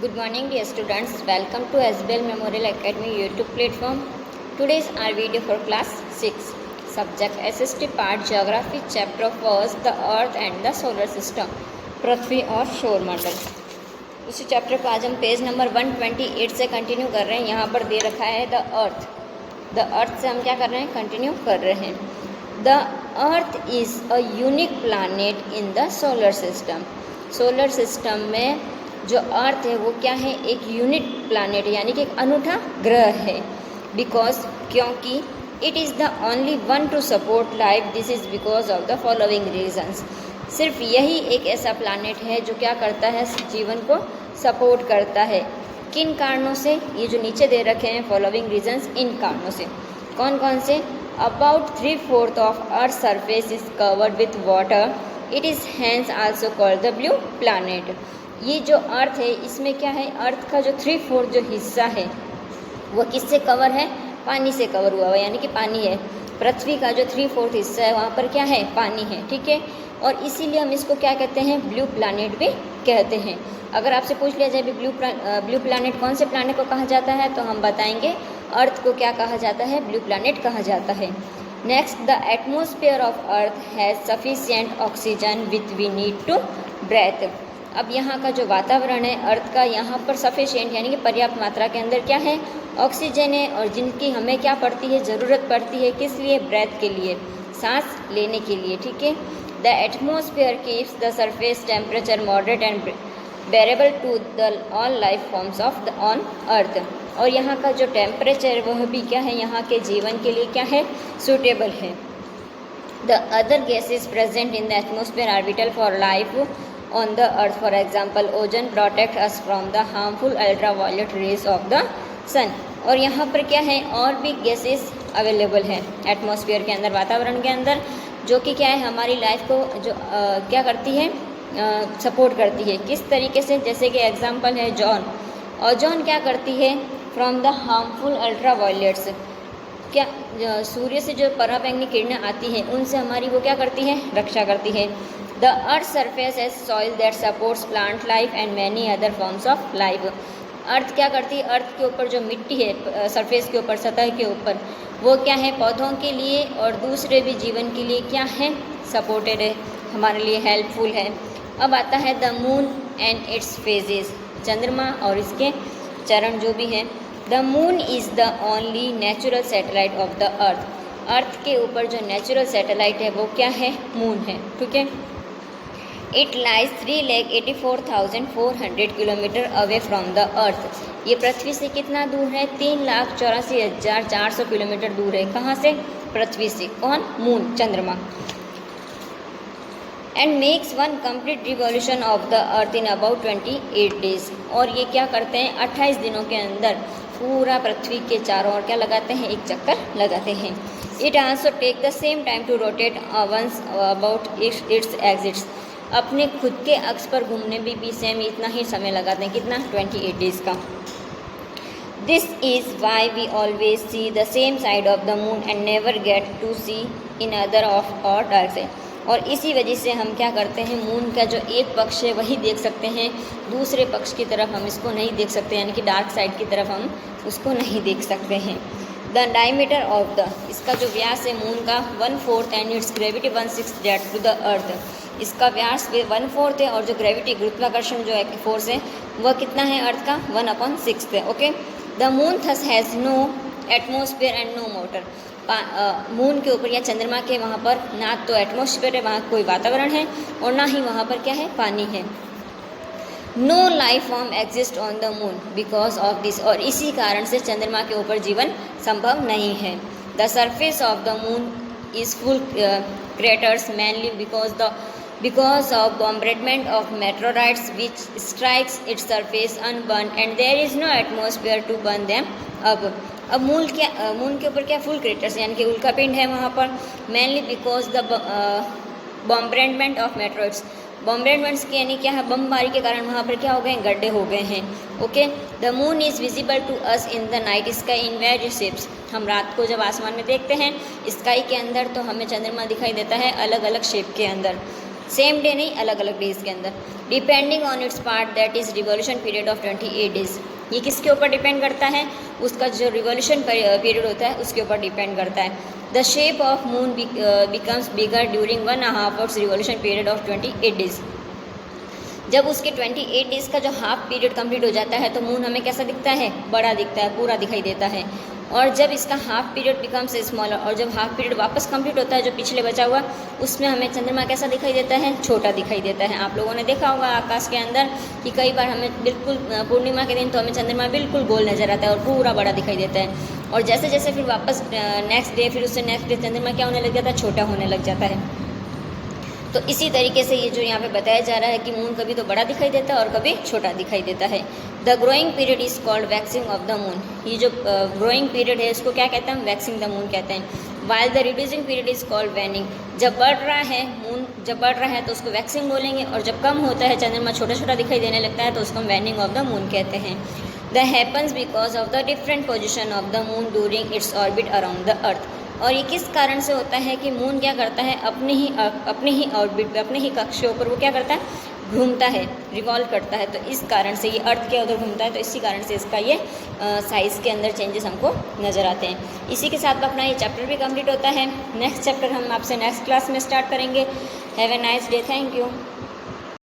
Good morning dear students, welcome to SBL Memorial Academy YouTube platform. Today's our video for class 6. Subject SST part Geography chapter first the Earth and the Solar System. पृथ्वी और सौरमंडल। इसी chapter को आज हम page number 128 से continue कर रहे हैं। यहाँ पर दे रखा है द अर्थ। द अर्थ से हम क्या कर रहे हैं, कंटिन्यू कर रहे हैं। The earth is a unique planet in the solar system. Solar system में जो अर्थ है वो क्या है, एक यूनिक प्लानेट यानी कि एक अनूठा ग्रह है। बिकॉज क्योंकि it is the only one to support life. This is because of the following reasons. सिर्फ यही एक ऐसा प्लानेट है जो क्या करता है, जीवन को सपोर्ट करता है। किन कारणों से, ये जो नीचे दे रखे हैं फॉलोइंग रीजन्स, इन कारणों से। कौन कौन से? About 3/4 of earth surface is covered with water. It is hence also called the blue planet. ये जो अर्थ है इसमें क्या है, अर्थ का जो 3/4 जो हिस्सा है वो किससे कवर है, पानी से कवर हुआ हुआ, यानी कि पानी है। पृथ्वी का जो 3/4 हिस्सा है वहाँ पर क्या है, पानी है, ठीक है। और इसीलिए हम इसको क्या कहते हैं, ब्लू प्लानेट भी कहते हैं। अगर आपसे पूछ लिया जाए ब्लू प्लानेट कौन से प्लानेट को कहा जाता है, तो हम बताएंगे अर्थ को क्या कहा जाता है, ब्लू प्लानेट कहा जाता है। Next, the atmosphere of earth has sufficient oxygen with we need to breathe. अब यहाँ का जो वातावरण है अर्थ का, यहाँ पर सफिशिएंट यानी कि पर्याप्त मात्रा के अंदर क्या है, ऑक्सीजन है, और जिनकी हमें क्या पड़ती है, ज़रूरत पड़ती है, किस लिए, ब्रेथ के लिए, सांस लेने के लिए, ठीक है। The atmosphere keeps the surface temperature moderate and bearable to the all life forms of the on earth. और यहाँ का जो टेम्परेचर वह भी क्या है, यहाँ के जीवन के लिए क्या है, सूटेबल है। The other gases present in the atmosphere are vital for life on the earth. For example, ozone protect us from the harmful ultraviolet rays of the sun. और यहाँ पर क्या है, और भी गैसेस अवेलेबल है एटमॉस्फेयर के अंदर, वातावरण के अंदर, जो कि क्या है, हमारी लाइफ को जो क्या करती है, सपोर्ट करती है। किस तरीके से, जैसे कि एग्जांपल है जॉन। ओजोन क्या करती है, फ्रॉम द हार्मफुल अल्ट्रावायलेट्स, क्या सूर्य से जो पराबैंगनी किरणें आती हैं उनसे हमारी वो क्या करती है, रक्षा करती है। The earth surface as soil that supports plant life and many other forms of life. Earth क्या करती है, अर्थ के ऊपर जो मिट्टी है, सरफेस के ऊपर, सतह के ऊपर, वो क्या है, पौधों के लिए और दूसरे भी जीवन के लिए क्या है, सपोर्टेड है, हमारे लिए हेल्पफुल है। अब आता है the moon and its phases, चंद्रमा और इसके चरण जो भी हैं। The moon is the only natural satellite of the earth. Earth के ऊपर जो नेचुरल सैटेलाइट है वो क्या है, मून है, ठीक है। It lies 3,84,400 kilometre away from the earth. ये पृथ्वी से कितना दूर है, 3,84,400 किलोमीटर दूर है। कहाँ से, पृथ्वी से। कौन, मून, चंद्रमा। And makes one complete revolution of the earth in about 28 days. और ये क्या करते हैं, 28 दिनों के अंदर पूरा पृथ्वी के चारों ओर क्या लगाते हैं, एक चक्कर लगाते हैं। It also take the same time to rotate once about its axis. अपने खुद के अक्ष पर घूमने भी सेम इतना ही समय लगाते हैं, कितना, 28 डेज का। This is why we always see the same side of the moon and never get to see in other of or dark side. और इसी वजह से हम क्या करते हैं, मून का जो एक पक्ष है वही देख सकते हैं, दूसरे पक्ष की तरफ हम इसको नहीं देख सकते, यानी कि डार्क साइड की तरफ हम उसको नहीं देख सकते हैं। द डायमीटर ऑफ द, इसका जो व्यास है मून का 1/4 and its gravity 1/6 that to the earth. इसका व्यास 1/4 है और जो ग्रेविटी, गुरुत्वाकर्षण जो फोर्स है वह कितना है, अर्थ का 1/6 है, okay. The moon thus has no atmosphere and no motor. Moon के ऊपर या चंद्रमा के वहाँ पर ना तो एटमोसफियर है, वहाँ कोई वातावरण है, और ना ही वहाँ पर क्या है, पानी है। No life form exist on the moon because of this. और इसी कारण से चंद्रमा के ऊपर जीवन संभव नहीं है। The surface of the moon is full craters mainly because of bombardment of meteorites which strikes its surface unburned and there is no atmosphere to burn them up. अब मून के ऊपर क्या, फुल क्रेटर्स यानी कि उल्कापिंड है वहाँ पर, mainly because the bombardment of meteorites। बॉम्बेडमेंट्स के यानी क्या है, बमबारी के कारण वहाँ पर क्या हो गए, गड्ढे हो गए हैं, okay. The moon is visible to us in the night sky in various shapes. हम रात को जब आसमान में देखते हैं स्काई के अंदर तो हमें चंद्रमा दिखाई देता है अलग अलग शेप के अंदर। सेम डे नहीं, अलग अलग डेज के अंदर। Depending on it's part that is revolution period of 28 days. ये किसके ऊपर डिपेंड करता है? उसका जो रिवॉल्यूशन पीरियड होता है उसके ऊपर डिपेंड करता है। The shape of moon becomes bigger during 1.5 hours revolution period of 28 days. जब उसके 28 डेज का जो हाफ पीरियड कंप्लीट हो जाता है तो मून हमें कैसा दिखता है? बड़ा दिखता है, पूरा दिखाई देता है। और जब इसका हाफ पीरियड बिकम्स स्मॉलर, और जब हाफ पीरियड वापस कंप्लीट होता है जो पिछले बचा हुआ, उसमें हमें चंद्रमा कैसा दिखाई देता है? छोटा दिखाई देता है। आप लोगों ने देखा होगा आकाश के अंदर कि कई बार हमें बिल्कुल पूर्णिमा के दिन तो हमें चंद्रमा बिल्कुल गोल नज़र आता है और पूरा बड़ा दिखाई देता है, और जैसे जैसे फिर वापस नेक्स्ट डे, फिर उससे नेक्स्ट डे चंद्रमा क्या होने लग जाता है? छोटा होने लग जाता है। तो इसी तरीके से ये जो यहाँ पे बताया जा रहा है कि मून कभी तो बड़ा दिखाई देता है और कभी छोटा दिखाई देता है। The growing period is called waxing of the moon. ये जो ग्रोइंग पीरियड है इसको क्या कहते हैं? वैक्सिंग द मून कहते हैं। While the reducing period is called waning. जब बढ़ रहा है मून, जब बढ़ रहा है तो उसको वैक्सिंग बोलेंगे, और जब कम होता है, चंद्रमा छोटा छोटा दिखाई देने लगता है, तो उसको हम वैनिंग ऑफ द मून कहते हैं। The happens because of the different position of the moon during its orbit around the earth. और ये किस कारण से होता है कि मून क्या करता है? अपने ही ऑर्बिट पे, अपने ही कक्ष के ऊपर वो क्या करता है? घूमता है, रिवॉल्व करता है। तो इस कारण से ये अर्थ के उधर घूमता है, तो इसी कारण से इसका ये साइज़ के अंदर चेंजेस हमको नज़र आते हैं। इसी के साथ अपना ये चैप्टर भी कंप्लीट होता है। नेक्स्ट चैप्टर हम आपसे नेक्स्ट क्लास में स्टार्ट करेंगे। Have a nice day, thank you.